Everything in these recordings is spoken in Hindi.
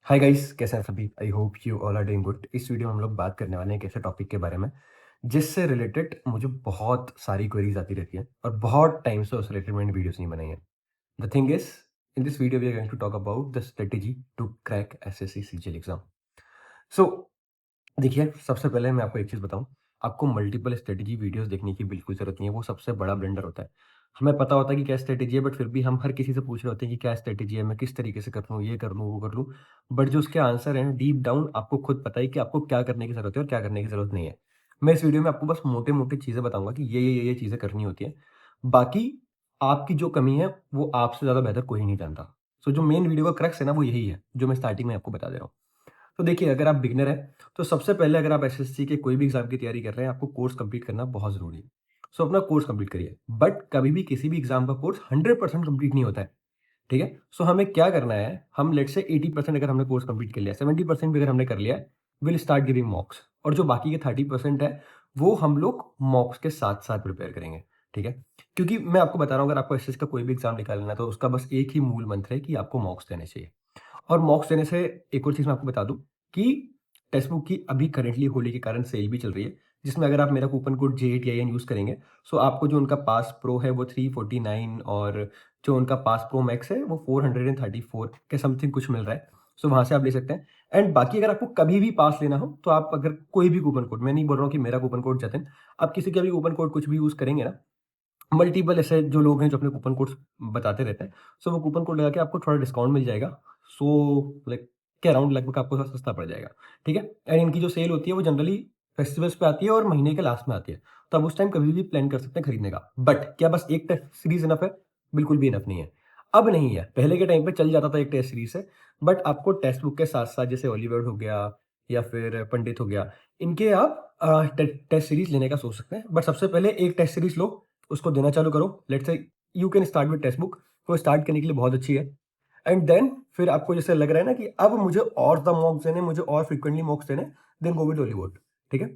हाय गाइस, कैसे हैं सभी? I hope you all are doing good. इस वीडियो में हम लोग बात करने वाले हैं एक ऐसे टॉपिक के बारे में जिससे रिलेटेड मुझे बहुत सारी क्वेरीज आती रहती हैं और बहुत टाइम से उस रिलेटेड मैंने वीडियोस नहीं बनाई है। The thing is, in this video we are going to talk about the strategy to crack SSC CGL exam. So देखिए, सबसे पहले मैं आपको एक चीज़ बताऊँ, आपको मल्टीपल स्ट्रैटेजी वीडियोज़ देखने की बिल्कुल ज़रूरत नहीं है, वो सबसे बड़ा ब्लंडर होता है। हमें पता होता है कि क्या स्ट्रैटेजी है, बट फिर भी हम हर किसी से पूछ रहे होते हैं कि क्या स्ट्रैटेजी है, मैं किस तरीके से कर लूँ, ये कर लूँ, वो कर लूँ। बट जो उसके आंसर हैं, डीप डाउन आपको खुद पता है कि आपको क्या करने की ज़रूरत है और क्या करने की ज़रूरत नहीं है। मैं इस वीडियो में आपको बस मोटे-मोटे चीज़ें बताऊँगा कि ये चीज़ें करनी होती हैं। बाकी आपकी जो कमी है, वो आपसे ज़्यादा बेहतर कोई नहीं जानता। सो जो मेन वीडियो का क्रक्स है ना, वो यही है, जो मैं स्टार्टिंग में आपको बता दे रहा हूँ। तो देखिए, अगर आप बिगिनर हैं, तो सबसे पहले अगर आप एसएससी के कोई भी एग्ज़ाम की तैयारी कर रहे हैं, आपको कोर्स कंप्लीट करना बहुत ज़रूरी है। सो अपना कोर्स कंप्लीट करिए, बट कभी भी किसी भी एग्ज़ाम का कोर्स 100% कंप्लीट नहीं होता है, ठीक है? सो हमें क्या करना है, हम लेट्स से 80% अगर हमने कोर्स कंप्लीट कर लिया, 70% भी अगर हमने कर लिया है, विल स्टार्ट गिविंग मॉक्स, और जो बाकी के 30% है, वो हम लोग मॉक्स के साथ-साथ प्रिपेयर करेंगे, ठीक है? क्योंकि मैं आपको बता रहा हूँ, अगर आपको एसएससी का कोई भी एग्ज़ाम निकालना है, तो उसका बस एक ही मूल मंत्र है कि आपको मॉक्स देने चाहिए। और मॉक्स देने से एक और चीज़ मैं आपको बता दूँ कि टेक्स्ट बुक की अभी करंटली होली के कारण सेल भी चल रही है, जिसमें अगर आप मेरा कूपन कोड J8IN यूज़ करेंगे, सो आपको जो उनका पास प्रो है वो 349 और जो उनका पास प्रो मैक्स है वो 434 के समथिंग कुछ मिल रहा है। सो वहाँ से आप ले सकते हैं। एंड बाकी अगर आपको कभी भी पास लेना हो, तो आप अगर कोई भी कूपन कोड, मैं नहीं बोल रहा हूँ कि मेरा कूपन कोड जतिन, आप किसी का भी कूपन कोड कुछ भी यूज़ करेंगे ना, मल्टीपल ऐसे जो लोग हैं जो अपने कूपन कोड्स बताते रहते हैं, सो वो कूपन कोड लगा के आपको थोड़ा डिस्काउंट मिल जाएगा। सो लाइक के अराउंड लगभग आपको सस्ता पड़ जाएगा, ठीक है? एंड इनकी जो सेल होती है वो जनरली फेस्टिवल्स पे आती है और महीने के लास्ट में आती है, तो आप उस टाइम कभी भी प्लान कर सकते हैं खरीदने का। बट क्या बस एक टेस्ट सीरीज इनफ है? बिल्कुल भी इनफ नहीं है। अब नहीं है, पहले के टाइम पे चल जाता था एक टेस्ट सीरीज से, बट आपको टेक्स्ट बुक के साथ साथ जैसे हॉलीवुड हो गया या फिर पंडित हो गया, इनके आप टेस्ट सीरीज लेने का सोच सकते हैं। बट सबसे पहले एक टेस्ट सीरीज लो, उसको देना चालू करो। Let's say you can start with text book, वो स्टार्ट करने के लिए बहुत अच्छी है। एंड देन फिर आपको जैसे लग रहा है ना कि अब मुझे और द मॉक्स देने, मुझे और फ्रीक्वेंटली मॉक्स देने, देन गो विद हॉलीवुड, ठीक है?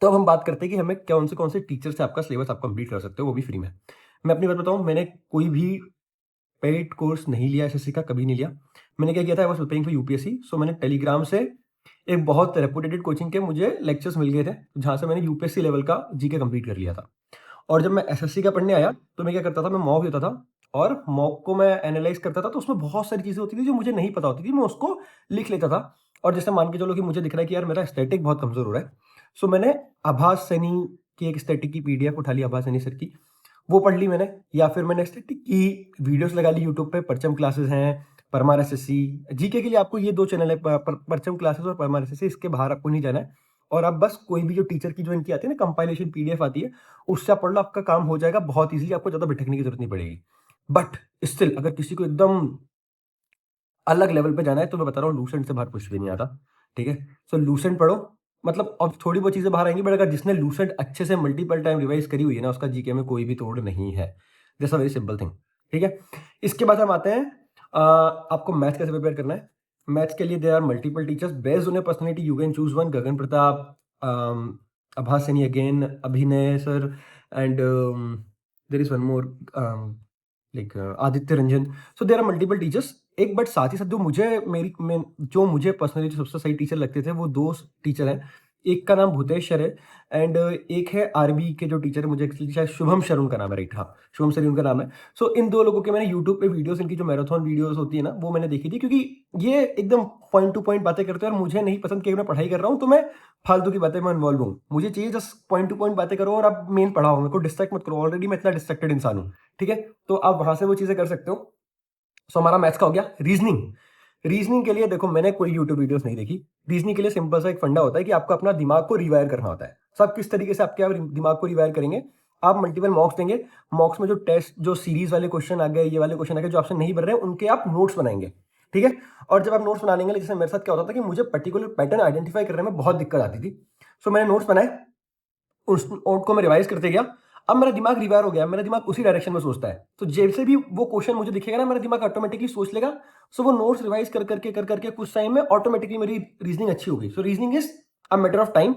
तो अब हम बात करते हैं कि हमें कौन से टीचर से आपका सिलेबस आप कंप्लीट कर सकते हो, वो भी फ्री में। मैं अपनी बात बताऊं, मैंने कोई भी पेड कोर्स नहीं लिया एसएससी का, कभी नहीं लिया। मैंने क्या किया था, I was preparing for UPSC, so मैंने टेलीग्राम से एक बहुत रेपुटेड कोचिंग के मुझे लेक्चर्स मिल गए थे, जहाँ से मैंने यूपीएससी लेवल का जीके कंप्लीट कर लिया था। और जब मैं एसएससी का पढ़ने आया, तो मैं क्या करता था, मैं मॉक देता था और मॉक को मैं एनालाइज़ करता था, तो उसमें बहुत सारी चीज़ें होती थी जो मुझे नहीं पता होती थी, मैं उसको लिख लेता था। और जैसे मान के चलो कि मुझे दिख रहा है कि यार मेरा स्टैटिक बहुत कमज़ोर हो रहा है, सो मैंने आभास सैनी की एक स्टैटिक की पीडीएफ उठा ली, आभास सैनी सर की, वो पढ़ ली मैंने। या फिर मैंने स्टैटिक की वीडियोज़ लगा ली यूट्यूब पे, परचम क्लासेस हैं, परमार एसएससी। जीके के लिए आपको ये 2 चैनल है, प पर परचम क्लासेस और परमार एसएससी, इसके बाहर आपको नहीं जाना है। और आप बस कोई भी जो टीचर की जो इनकी आती है ना कंपाइलेशन पीडीएफ आती है, उससे आप पढ़ लो, आपका काम हो जाएगा बहुत ईज़िली, आपको ज़्यादा भटकने की ज़रूरत नहीं पड़ेगी। बट स्टिल अगर किसी को एकदम अलग लेवल पे जाना है, तो मैं बता रहा हूँ, लूसेंट से बाहर कुछ भी नहीं आता, ठीक है? सो लूसेंट पढ़ो, मतलब अब थोड़ी बहुत चीज़ें बाहर आएँगी, बट अगर जिसने लूसेंट अच्छे से मल्टीपल टाइम रिवाइज़ करी हुई है ना, उसका जीके में कोई भी तोड़ नहीं है। That's a very simple thing, ठीक है? इसके बाद हम आते हैं, आपको मैथ्स कैसे प्रिपेयर करना है? मैथ्स के लिए there are multiple teachers based on your personality, you can choose one, Gagan Pratap, Abhas Saini again, Abhinay sir, and there is one more, like Aditya Ranjan. So there are multiple teachers. एक बट साथ ही साथ जो मुझे पर्सनली जो सबसे सही टीचर लगते थे, वो 2 टीचर हैं। एक का नाम भूतेश सर है, एंड एक है आरबी के जो टीचर है, मुझे एक्चुअली शायद शुभम सर उनका नाम है, राइट? हाँ, शुभम सर ही उनका नाम है। सो इन 2 लोगों के मैंने यूट्यूब पे वीडियोज़, इनकी जो मैराथन वीडियोज़ होती है ना, वो मैंने देखी थी, क्योंकि ये एकदम पॉइंट टू पॉइंट बातें करते हैं और मुझे नहीं पसंद कि मैं पढ़ाई कर रहा हूँ, तो मैं फालतू की बातें में इन्वॉल्व हूँ। मुझे चाहिए जस्ट पॉइंट टू पॉइंट बातें करो और आप मेन पढ़ाओ, मेरे को डिस्ट्रैक्ट मत करो, ऑलरेडी मैं इतना डिस्ट्रैक्टेड इंसान हूँ, ठीक है? तो आप वहाँ से वो चीज़ें कर सकते हो। सो हमारा मैथ्स का हो गया। रीजनिंग के लिए देखो, मैंने कोई यूट्यूब वीडियोस नहीं देखी। रीजनिंग के लिए सिंपल सा एक फंडा होता है कि आपको अपना दिमाग को रिवायर करना होता है। सब किस तरीके से आपके आप दिमाग को रिवायर करेंगे? आप मल्टीपल मॉक्स देंगे, मॉक्स में जो टेस्ट, जो सीरीज वाले क्वेश्चन आ गए, ये वाले क्वेश्चन आ गए जो आपसे नहीं बन रहे हैं, उनके आप नोट्स बनाएंगे, ठीक है? और जब आप नोट्स बना लेंगे, जैसे मेरे साथ क्या होता था कि मुझे पर्टिकुलर पैटर्न आइडेंटिफाई करने में बहुत दिक्कत आती थी। सो मैंने नोट्स बनाए, उस नोट को मैं रिवाइज करते गया। अब मेरा दिमाग रिवायर हो गया, मेरा दिमाग उसी डायरेक्शन में सोचता है, तो जैसे भी वो क्वेश्चन मुझे दिखेगा ना, मेरा दिमाग ऑटोमेटिकली सोच लेगा। सो वो नोट्स रिवाइज कर करके कुछ टाइम में ऑटोमेटिकली मेरी रीजनिंग अच्छी हो गई। So reasoning is a matter of time.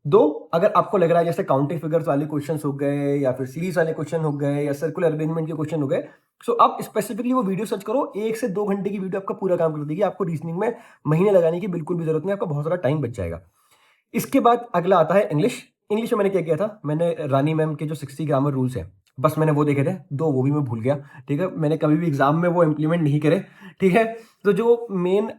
Though अगर आपको लग रहा है जैसे काउंटिंग फिगर्स वाले क्वेश्चंस हो गए या फिर सीरीज वाले क्वेश्चन हो गए या सर्कुलर अरेंजमेंट के क्वेश्चन हो गए, सो आप स्पेसिफिकली वो वीडियो सर्च करो, 1 से 2 घंटे की वीडियो आपका पूरा काम कर देगी। आपको रीजनिंग में महीने लगाने की बिल्कुल भी जरूरत नहीं, आपका बहुत सारा टाइम बच जाएगा। इसके बाद अगला आता है इंग्लिश। इंग्लिश में मैंने क्या किया था, मैंने रानी मैम के जो 60 ग्रामर रूल्स हैं, बस मैंने वो देखे थे, 2 वो भी मैं भूल गया, ठीक है? मैंने कभी भी एग्ज़ाम में वो इम्प्लीमेंट नहीं करे, ठीक है? तो जो मेन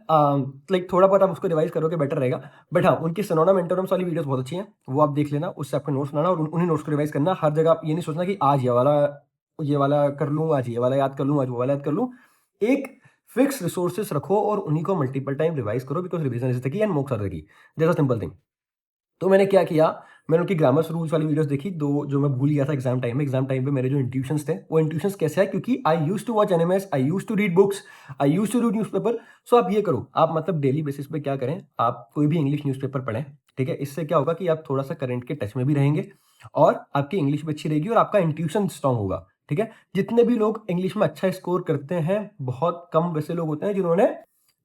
लाइक थोड़ा बहुत आप उसको रिवाइज़ करोगे बेटर रहेगा। बट हाँ, उनकी सिनोनिम, एंटोनिम्स वाली वीडियोज़ बहुत अच्छी हैं, वो आप देख लेना, उससे आपको नोट्स बनाना और उन्हीं नोट्स को रिवाइज़ करना। हर जगह आप ये नहीं सोचना कि आज ये वाला कर लूँ, आज ये वाला याद कर लूँ, आज वो वाला याद कर लूँ। एक फिक्स रिसोर्सेज़ रखो और उन्हीं को मल्टीपल टाइम रिवाइज़ करो, because revision is the key and mocks are the key. That's a simple thing. तो मैंने क्या किया, मैंने उनकी ग्रामर्स रूल्स वाली वीडियोस देखी, दो जो मैं भूल गया था एग्जाम टाइम में। एग्जाम टाइम पे मेरे जो इंट्यूशंस थे, वो इंट्यूशंस कैसे है, क्योंकि I used to watch animes, I used to read books, I used to read newspaper. So आप ये करो, आप मतलब डेली बेसिस पे क्या करें, आप कोई भी इंग्लिश न्यूज़पेपर पढ़ें, ठीक है? इससे क्या होगा कि आप थोड़ा सा करंट के टच में भी रहेंगे और आपकी इंग्लिश भी अच्छी रहेगी और आपका इंट्यूशन स्ट्रांग होगा, ठीक है? जितने भी लोग इंग्लिश में अच्छा स्कोर करते हैं, बहुत कम वैसे लोग होते हैं जिन्होंने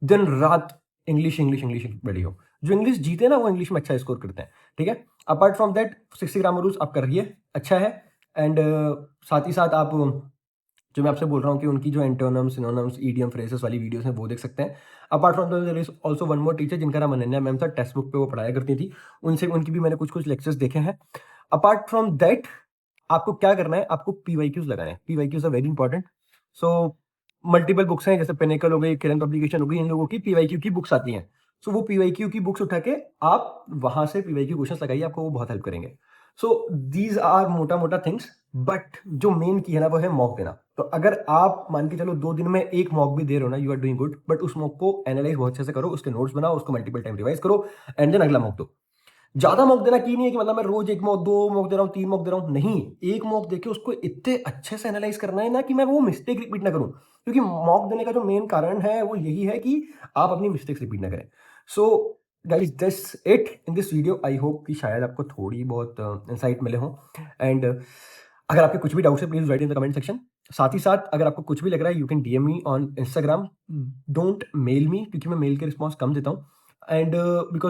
दिन रात इंग्लिश इंग्लिश इंग्लिश पढ़ी हो। जो इंग्लिश जीते ना, वो इंग्लिश में अच्छा स्कोर करते हैं, ठीक है? Apart from that 60 grammar rules आप कर रहिए, अच्छा है। एंड साथ ही साथ आप जो मैं आपसे बोल रहा हूँ कि उनकी जो एंटोनिम्स, सिनोनिम्स, ईडियम, फ्रेजेस वाली वीडियोस हैं, वो देख सकते हैं। Apart from that there is also one more teacher जिनका नाम अनन्या मैम था, टेक्स्ट बुक पे वो पढ़ाया करती थी। उनसे उनकी भी मैंने कुछ-कुछ लेक्चर्स देखे हैं। अपार्ट फ्रॉम दैट आपको क्या करना है, आपको पीवाईक्यूज़ लगाने हैं। PYQs are very important. So multiple books हैं, जैसे पिनेकल हो गई, किरण पब्लिकेशन हो गई, इन लोगों की पीवाईक्यू की बुक्स आती हैं। सो वो पीवाईक्यू की बुक्स उठा के आप वहाँ से पीवाईक्यू क्वेश्चंस लगाइए, आपको वो बहुत हेल्प करेंगे। सो दीज़ आर मोटा-मोटा थिंग्स, बट जो मेन की है ना, वो है मॉक देना। तो अगर आप मान के चलो 2 दिन में 1 मॉक भी दे रहे हो ना, you are doing good. But उस मॉक को एनालाइज़ बहुत अच्छे से करो, उसके नोट्स बनाओ, उसको मल्टीपल टाइम रिवाइज़ करो एंड देन अगला मॉक दो। ज़्यादा मॉक देना की नहीं है कि मतलब मैं रोज़ 1 मॉक, 2 मॉक दे रहा हूँ, 3 मॉक दे रहा हूँ, नहीं। 1 मॉक देके उसको इतने अच्छे से एनालाइज़ करना है ना कि मैं वो मिस्टेक रिपीट ना करूँ। क्योंकि मॉक देने का जो मेन कारण है वो यही है कि आप अपनी मिस्टेक्स रिपीट ना करें। So guys that's it in this video. I hope कि शायद आपको थोड़ी बहुत इनसाइट मिले हों। एंड अगर आपके कुछ भी डाउट्स है, please write in the comment section. साथ ही साथ अगर आपको कुछ भी लग रहा है, you can DM me on Instagram. Don't mail me, क्योंकि मैं मेल के रिस्पॉन्स कम देता हूँ। And because